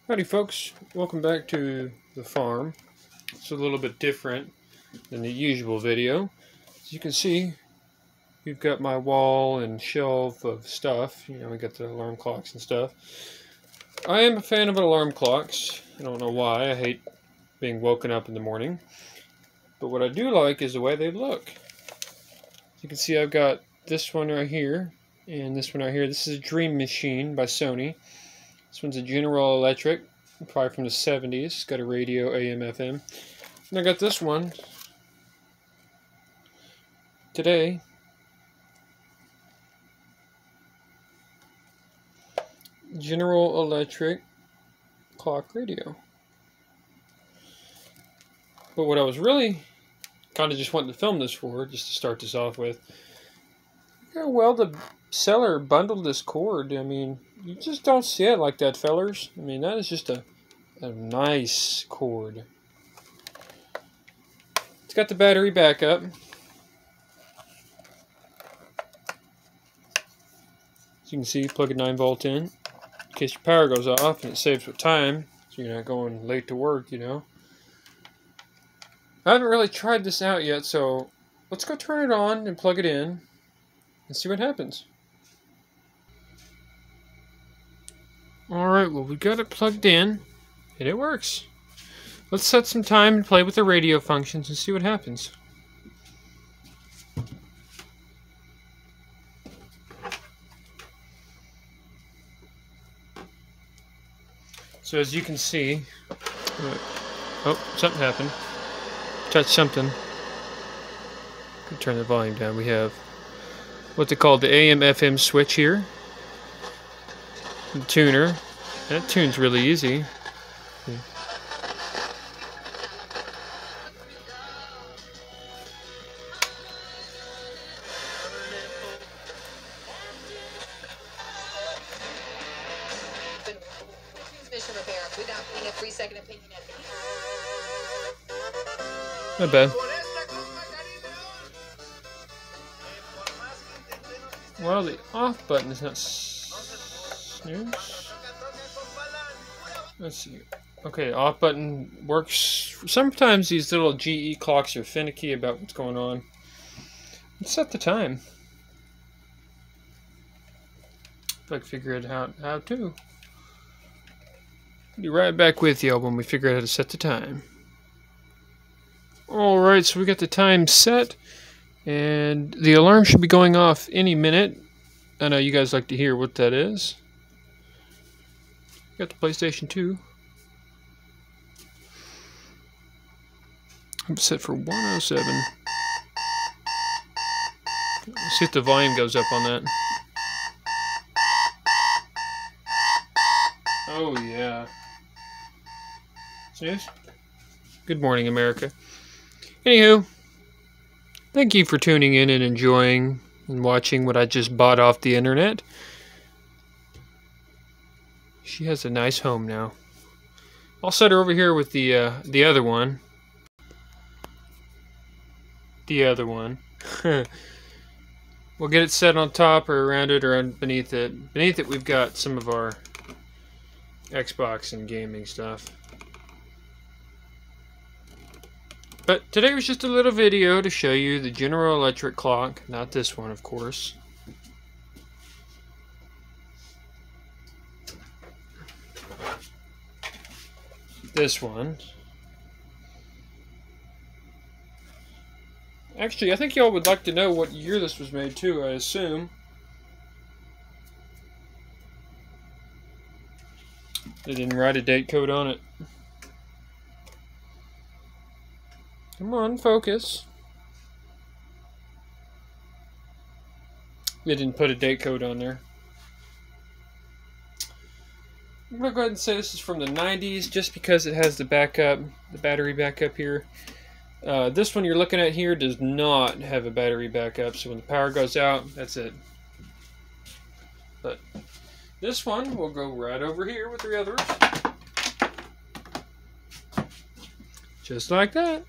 Howdy folks, welcome back to the farm. It's a little bit different than the usual video. As you can see, we've got my wall and shelf of stuff. We got the alarm clocks and stuff. I am a fan of alarm clocks. I don't know why. I hate being woken up in the morning. But what I do like is the way they look. As you can see, I've got this one right here and this one right here. This is a Dream Machine by Sony. This one's a General Electric, probably from the 70s. It's got a radio, AM, FM. And I got this one today. General Electric clock radio. But what I was really kind of just wanting to film this for, just to start this off with, how well the seller bundled this cord. I mean, you just don't see it like that, fellers. I mean, that is just a nice cord. It's got the battery backup. As you can see, plug a 9-volt in case your power goes off, and it saves with time, so you're not going late to work, I haven't really tried this out yet, so let's go turn it on and plug it in and see what happens. Alright, well, we got it plugged in, and it works. Let's set some time and play with the radio functions and see what happens. So as you can see, oh, something happened. Touched something. Turn the volume down. We have what they call the AM FM switch here. The tuner. That tunes really easy. Not bad. Well, the off button is not snooze. Let's see. Okay, off button works. Sometimes these little GE clocks are finicky about what's going on. Let's set the time. If I can figure it out how to. Be right back with you when we figure out how to set the time. Alright, so we got the time set, and the alarm should be going off any minute. I know you guys like to hear what that is. Got the PlayStation 2. I'm set for 107. Let's see if the volume goes up on that. Oh yeah. Snooze? Good morning, America. Anywho, thank you for tuning in and enjoying and watching what I just bought off the internet. She has a nice home now. I'll set her over here with the other one. The other one. We'll get it set on top or around it or beneath it. Beneath it, we've got some of our Xbox and gaming stuff. But today was just a little video to show you the General Electric clock. Not this one, of course. This one. Actually, I think y'all would like to know what year this was made too, I assume. They didn't write a date code on it. Come on, focus. They didn't put a date code on there. I'm going to go ahead and say this is from the 90s just because it has the backup, the battery backup here. This one you're looking at here does not have a battery backup, so when the power goes out, that's it. But this one will go right over here with the others. Just like that.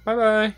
Bye-bye.